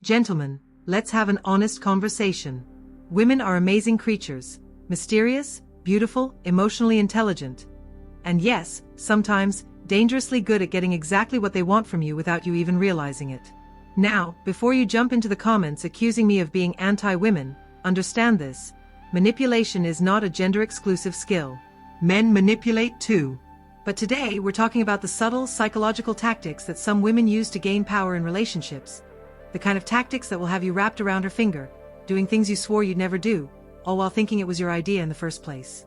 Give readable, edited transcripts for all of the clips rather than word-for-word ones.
Gentlemen, let's have an honest conversation. Women are amazing creatures, mysterious, beautiful, emotionally intelligent. And yes, sometimes, dangerously good at getting exactly what they want from you without you even realizing it. Now, before you jump into the comments accusing me of being anti-women, understand this. Manipulation is not a gender-exclusive skill. Men manipulate too. But today, we're talking about the subtle, psychological tactics that some women use to gain power in relationships. The kind of tactics that will have you wrapped around her finger, doing things you swore you'd never do, all while thinking it was your idea in the first place.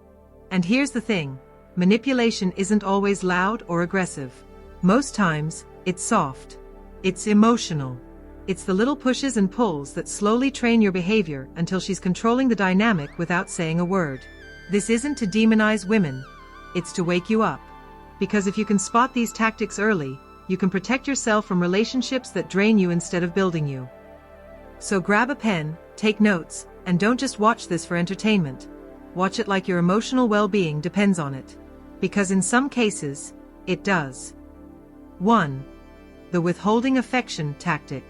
And here's the thing. Manipulation isn't always loud or aggressive. Most times, it's soft. It's emotional. It's the little pushes and pulls that slowly train your behavior until she's controlling the dynamic without saying a word. This isn't to demonize women. It's to wake you up. Because if you can spot these tactics early, you can protect yourself from relationships that drain you instead of building you. So grab a pen, take notes, and don't just watch this for entertainment. Watch it like your emotional well-being depends on it. Because in some cases, it does. 1. The withholding affection tactic.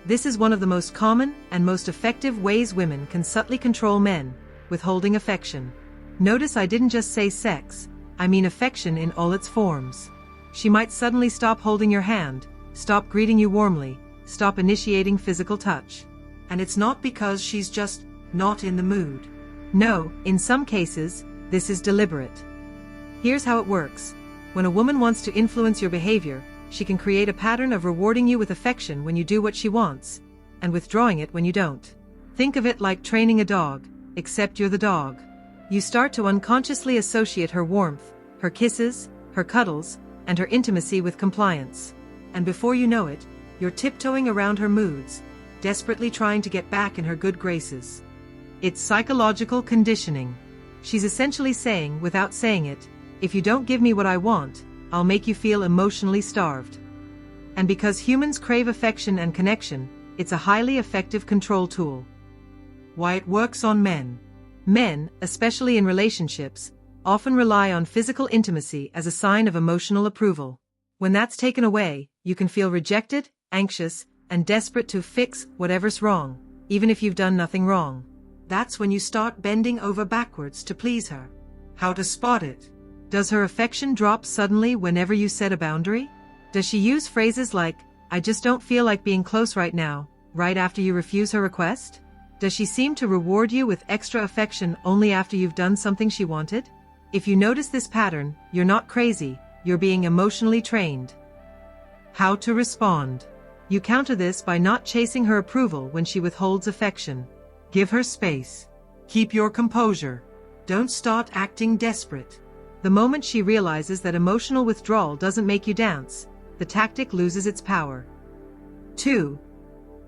This is one of the most common and most effective ways women can subtly control men, withholding affection. Notice I didn't just say sex, I mean affection in all its forms. She might suddenly stop holding your hand, stop greeting you warmly, stop initiating physical touch. And it's not because she's just not in the mood. No, in some cases, this is deliberate. Here's how it works. When a woman wants to influence your behavior, she can create a pattern of rewarding you with affection when you do what she wants, and withdrawing it when you don't. Think of it like training a dog, except you're the dog. You start to unconsciously associate her warmth, her kisses, her cuddles, and her intimacy with compliance. And before you know it, you're tiptoeing around her moods, desperately trying to get back in her good graces. It's psychological conditioning. She's essentially saying, without saying it, if you don't give me what I want, I'll make you feel emotionally starved. And because humans crave affection and connection, it's a highly effective control tool. Why it works on men. Men, especially in relationships, often rely on physical intimacy as a sign of emotional approval. When that's taken away, you can feel rejected, anxious, and desperate to fix whatever's wrong, even if you've done nothing wrong. That's when you start bending over backwards to please her. How to spot it? Does her affection drop suddenly whenever you set a boundary? Does she use phrases like, I just don't feel like being close right now, right after you refuse her request? Does she seem to reward you with extra affection only after you've done something she wanted? If you notice this pattern, you're not crazy, you're being emotionally trained. How to respond? You counter this by not chasing her approval when she withholds affection. Give her space. Keep your composure. Don't start acting desperate. The moment she realizes that emotional withdrawal doesn't make you dance, the tactic loses its power. 2.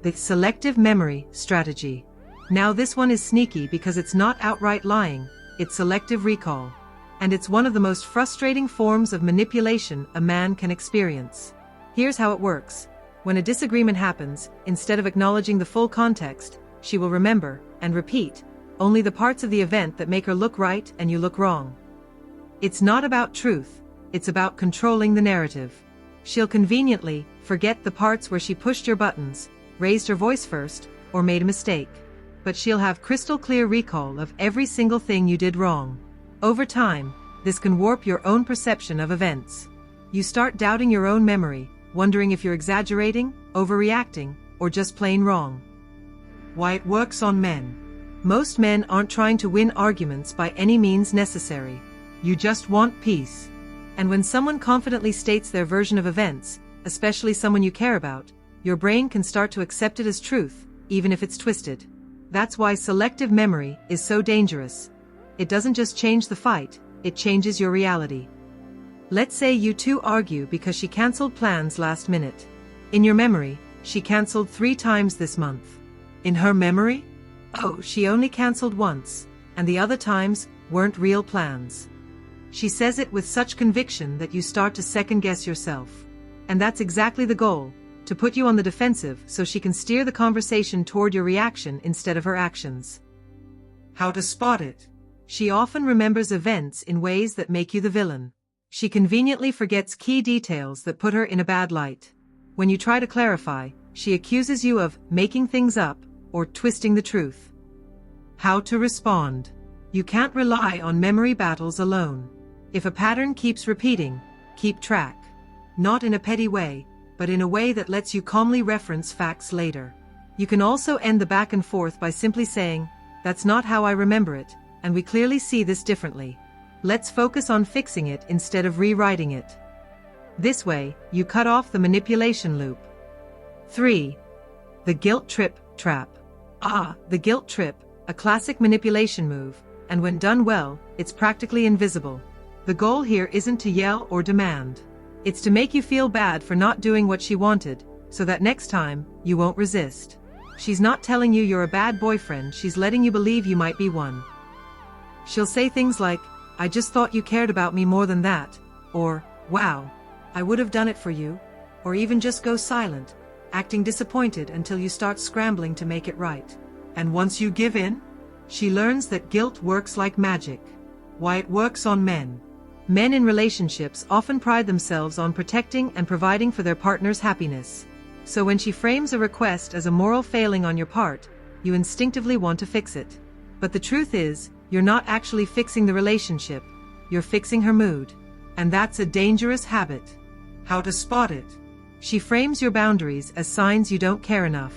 The selective memory strategy. Now this one is sneaky because it's not outright lying, it's selective recall. And it's one of the most frustrating forms of manipulation a man can experience. Here's how it works. When a disagreement happens, instead of acknowledging the full context, she will remember, and repeat, only the parts of the event that make her look right and you look wrong. It's not about truth, it's about controlling the narrative. She'll conveniently forget the parts where she pushed your buttons, raised her voice first, or made a mistake. But she'll have crystal clear recall of every single thing you did wrong. Over time, this can warp your own perception of events. You start doubting your own memory, wondering if you're exaggerating, overreacting, or just plain wrong. Why it works on men. Most men aren't trying to win arguments by any means necessary. You just want peace. And when someone confidently states their version of events, especially someone you care about, your brain can start to accept it as truth, even if it's twisted. That's why selective memory is so dangerous. It doesn't just change the fight, it changes your reality. Let's say you two argue because she canceled plans last minute. In your memory, she canceled 3 times this month. In her memory? Oh, she only canceled once, and the other times weren't real plans. She says it with such conviction that you start to second-guess yourself. And that's exactly the goal, to put you on the defensive so she can steer the conversation toward your reaction instead of her actions. How to spot it? She often remembers events in ways that make you the villain. She conveniently forgets key details that put her in a bad light. When you try to clarify, she accuses you of making things up or twisting the truth. How to respond. You can't rely on memory battles alone. If a pattern keeps repeating, keep track. Not in a petty way, but in a way that lets you calmly reference facts later. You can also end the back and forth by simply saying, "That's not how I remember it, and we clearly see this differently. Let's focus on fixing it instead of rewriting it." This way, you cut off the manipulation loop. 3. The guilt trip trap. The guilt trip, a classic manipulation move, and when done well, it's practically invisible. The goal here isn't to yell or demand. It's to make you feel bad for not doing what she wanted, so that next time, you won't resist. She's not telling you you're a bad boyfriend, she's letting you believe you might be one. She'll say things like, "I just thought you cared about me more than that," or, "Wow, I would have done it for you," or even just go silent, acting disappointed until you start scrambling to make it right. And once you give in, she learns that guilt works like magic. Why it works on men. Men in relationships often pride themselves on protecting and providing for their partner's happiness. So when she frames a request as a moral failing on your part, you instinctively want to fix it. But the truth is, you're not actually fixing the relationship, you're fixing her mood. And that's a dangerous habit. How to spot it. She frames your boundaries as signs you don't care enough.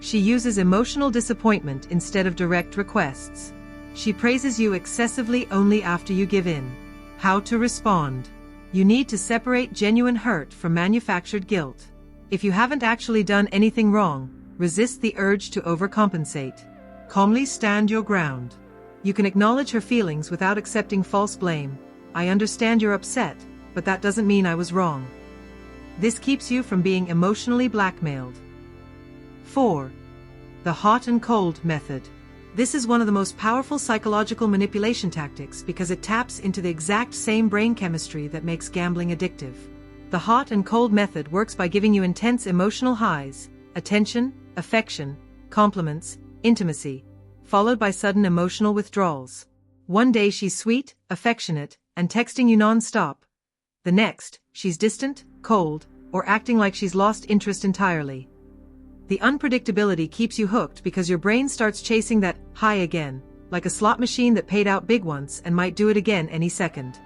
She uses emotional disappointment instead of direct requests. She praises you excessively only after you give in. How to respond. You need to separate genuine hurt from manufactured guilt. If you haven't actually done anything wrong, resist the urge to overcompensate. Calmly stand your ground. You can acknowledge her feelings without accepting false blame. "I understand you're upset, but that doesn't mean I was wrong." This keeps you from being emotionally blackmailed. 4. The hot and cold method. This is one of the most powerful psychological manipulation tactics because it taps into the exact same brain chemistry that makes gambling addictive. The hot and cold method works by giving you intense emotional highs, attention, affection, compliments, intimacy, followed by sudden emotional withdrawals. One day she's sweet, affectionate, and texting you non-stop. The next, she's distant, cold, or acting like she's lost interest entirely. The unpredictability keeps you hooked because your brain starts chasing that high again, like a slot machine that paid out big once and might do it again any second.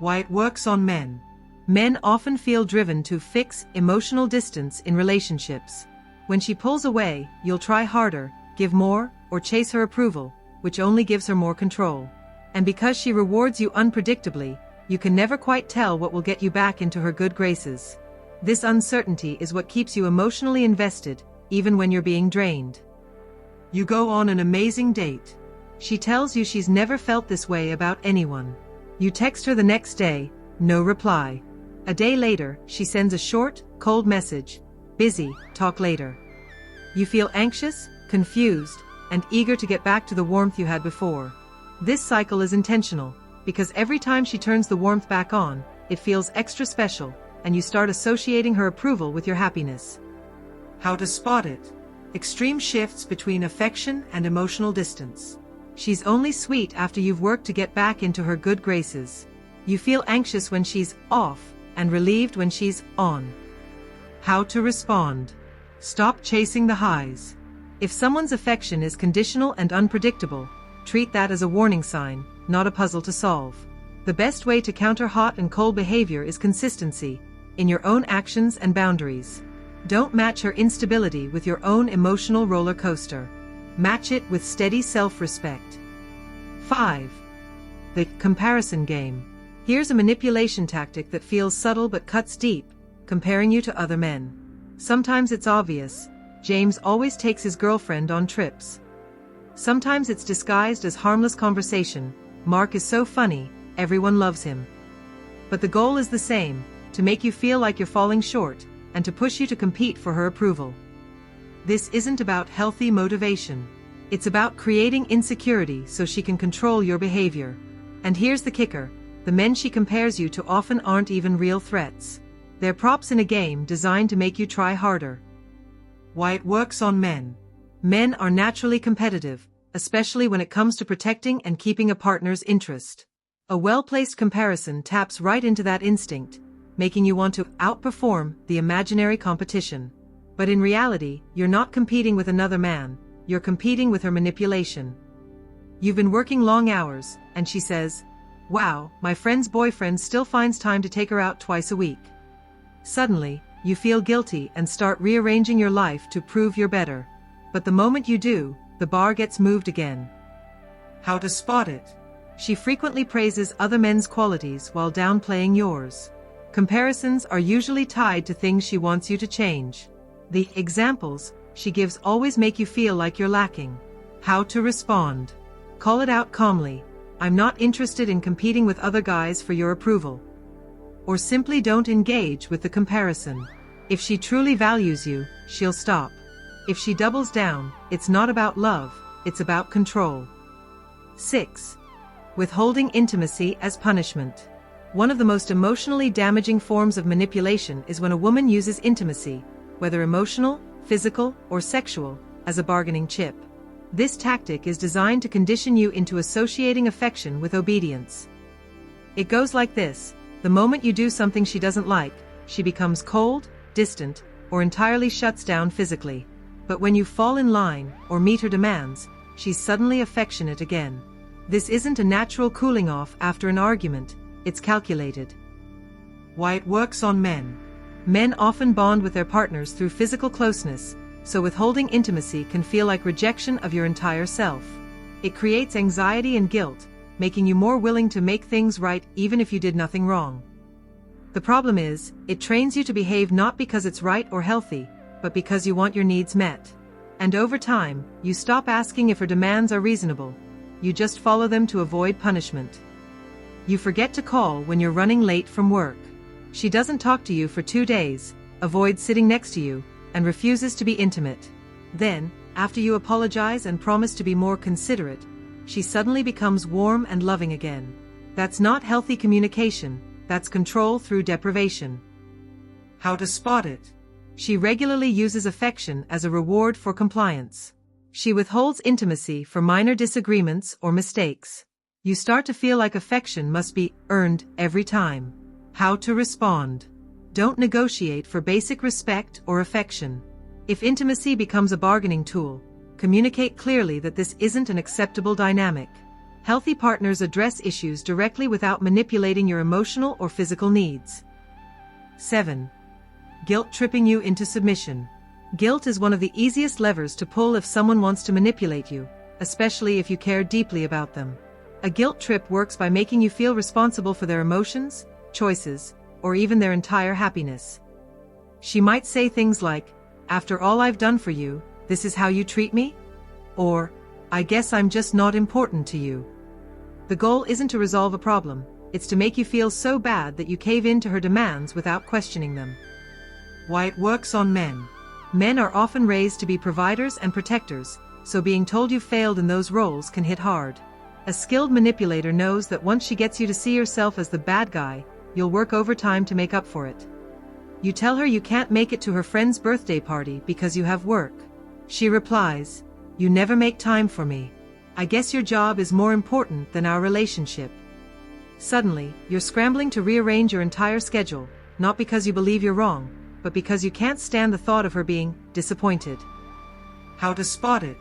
Why it works on men. Men often feel driven to fix emotional distance in relationships. When she pulls away, you'll try harder, give more, or chase her approval, which only gives her more control. And because she rewards you unpredictably, you can never quite tell what will get you back into her good graces. This uncertainty is what keeps you emotionally invested, even when you're being drained. You go on an amazing date. She tells you she's never felt this way about anyone. You text her the next day, no reply. A day later, she sends a short, cold message, "Busy, talk later." You feel anxious, confused, and eager to get back to the warmth you had before. This cycle is intentional, because every time she turns the warmth back on, it feels extra special, and you start associating her approval with your happiness. How to spot it. Extreme shifts between affection and emotional distance. She's only sweet after you've worked to get back into her good graces. You feel anxious when she's off, and relieved when she's on. How to respond. Stop chasing the highs. If someone's affection is conditional and unpredictable, treat that as a warning sign, not a puzzle to solve. The best way to counter hot and cold behavior is consistency, in your own actions and boundaries. Don't match her instability with your own emotional roller coaster. Match it with steady self-respect. 5. The comparison game. Here's a manipulation tactic that feels subtle but cuts deep, comparing you to other men. Sometimes it's obvious. James always takes his girlfriend on trips. Sometimes it's disguised as harmless conversation. Mark is so funny, everyone loves him. But the goal is the same, to make you feel like you're falling short, and to push you to compete for her approval. This isn't about healthy motivation. It's about creating insecurity so she can control your behavior. And here's the kicker, the men she compares you to often aren't even real threats. They're props in a game designed to make you try harder. Why it works on men. Men are naturally competitive, especially when it comes to protecting and keeping a partner's interest. A well-placed comparison taps right into that instinct, making you want to outperform the imaginary competition. But in reality, you're not competing with another man, you're competing with her manipulation. You've been working long hours, and she says, "Wow, my friend's boyfriend still finds time to take her out twice a week." Suddenly, you feel guilty and start rearranging your life to prove you're better. But the moment you do, the bar gets moved again. How to spot it? She frequently praises other men's qualities while downplaying yours. Comparisons are usually tied to things she wants you to change. The examples she gives always make you feel like you're lacking. How to respond? Call it out calmly. "I'm not interested in competing with other guys for your approval." Or simply don't engage with the comparison. If she truly values you, she'll stop. If she doubles down, it's not about love, it's about control. 6. Withholding intimacy as punishment. One of the most emotionally damaging forms of manipulation is when a woman uses intimacy, whether emotional, physical, or sexual, as a bargaining chip. This tactic is designed to condition you into associating affection with obedience. It goes like this: the moment you do something she doesn't like, she becomes cold, distant, or entirely shuts down physically. But when you fall in line or meet her demands, she's suddenly affectionate again. This isn't a natural cooling off after an argument, it's calculated. Why it works on men. Men often bond with their partners through physical closeness, so withholding intimacy can feel like rejection of your entire self. It creates anxiety and guilt, making you more willing to make things right even if you did nothing wrong. The problem is, it trains you to behave not because it's right or healthy, but because you want your needs met. And over time, you stop asking if her demands are reasonable. You just follow them to avoid punishment. You forget to call when you're running late from work. She doesn't talk to you for 2 days, avoids sitting next to you, and refuses to be intimate. Then, after you apologize and promise to be more considerate, she suddenly becomes warm and loving again. That's not healthy communication, that's control through deprivation. How to spot it? She regularly uses affection as a reward for compliance. She withholds intimacy for minor disagreements or mistakes. You start to feel like affection must be earned every time. How to respond? Don't negotiate for basic respect or affection. If intimacy becomes a bargaining tool, communicate clearly that this isn't an acceptable dynamic. Healthy partners address issues directly without manipulating your emotional or physical needs. 7. Guilt tripping you into submission. Guilt is one of the easiest levers to pull if someone wants to manipulate you, especially if you care deeply about them. A guilt trip works by making you feel responsible for their emotions, choices, or even their entire happiness. She might say things like, "After all I've done for you, this is how you treat me?" Or, "I guess I'm just not important to you." The goal isn't to resolve a problem, it's to make you feel so bad that you cave in to her demands without questioning them. Why it works on men. Men are often raised to be providers and protectors, so being told you failed in those roles can hit hard. A skilled manipulator knows that once she gets you to see yourself as the bad guy, you'll work overtime to make up for it. You tell her you can't make it to her friend's birthday party because you have work. She replies, "You never make time for me. I guess your job is more important than our relationship." Suddenly, you're scrambling to rearrange your entire schedule, not because you believe you're wrong, but because you can't stand the thought of her being disappointed. How to spot it?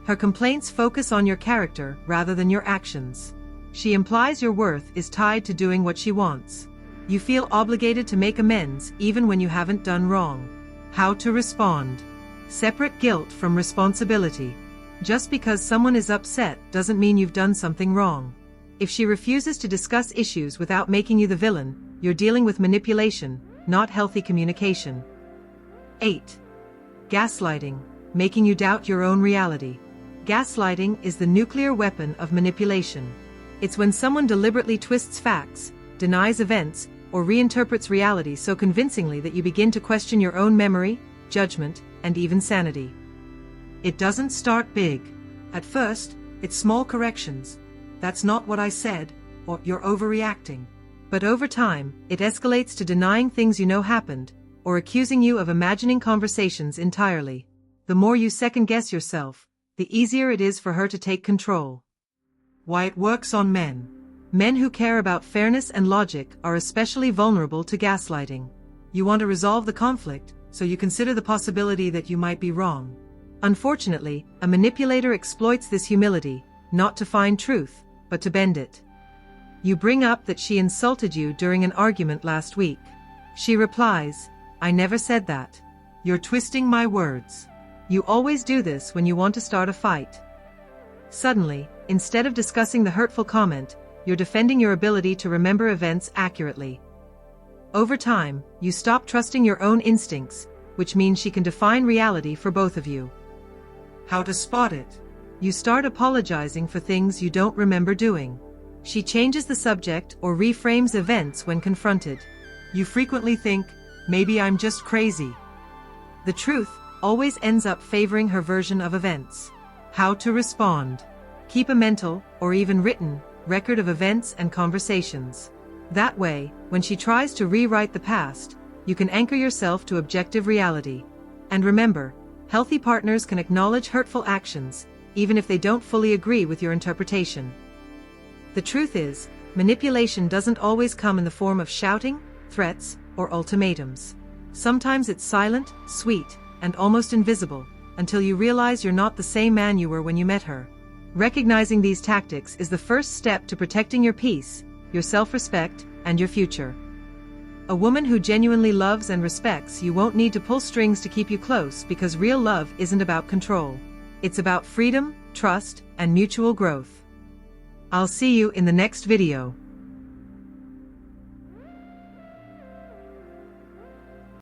Her complaints focus on your character rather than your actions. She implies your worth is tied to doing what she wants. You feel obligated to make amends even when you haven't done wrong. How to respond? Separate guilt from responsibility. Just because someone is upset doesn't mean you've done something wrong. If she refuses to discuss issues without making you the villain, you're dealing with manipulation, not healthy communication. 8. Gaslighting, making you doubt your own reality. Gaslighting is the nuclear weapon of manipulation. It's when someone deliberately twists facts, denies events, or reinterprets reality so convincingly that you begin to question your own memory, judgment, and even sanity. It doesn't start big. At first, it's small corrections. "That's not what I said," or "You're overreacting." But over time, it escalates to denying things you know happened, or accusing you of imagining conversations entirely. The more you second-guess yourself, the easier it is for her to take control. Why it works on men. Men who care about fairness and logic are especially vulnerable to gaslighting. You want to resolve the conflict, so you consider the possibility that you might be wrong. Unfortunately, a manipulator exploits this humility, not to find truth, but to bend it. You bring up that she insulted you during an argument last week. She replies, "I never said that. You're twisting my words. You always do this when you want to start a fight." Suddenly, instead of discussing the hurtful comment, you're defending your ability to remember events accurately. Over time, you stop trusting your own instincts, which means she can define reality for both of you. How to spot it? You start apologizing for things you don't remember doing. She changes the subject or reframes events when confronted. You frequently think, "Maybe I'm just crazy." The truth always ends up favoring her version of events. How to respond? Keep a mental, or even written, record of events and conversations. That way, when she tries to rewrite the past, you can anchor yourself to objective reality. And remember, healthy partners can acknowledge hurtful actions, even if they don't fully agree with your interpretation. The truth is, manipulation doesn't always come in the form of shouting, threats, or ultimatums. Sometimes it's silent, sweet, and almost invisible, until you realize you're not the same man you were when you met her. Recognizing these tactics is the first step to protecting your peace, your self-respect, and your future. A woman who genuinely loves and respects you won't need to pull strings to keep you close, because real love isn't about control. It's about freedom, trust, and mutual growth. I'll see you in the next video.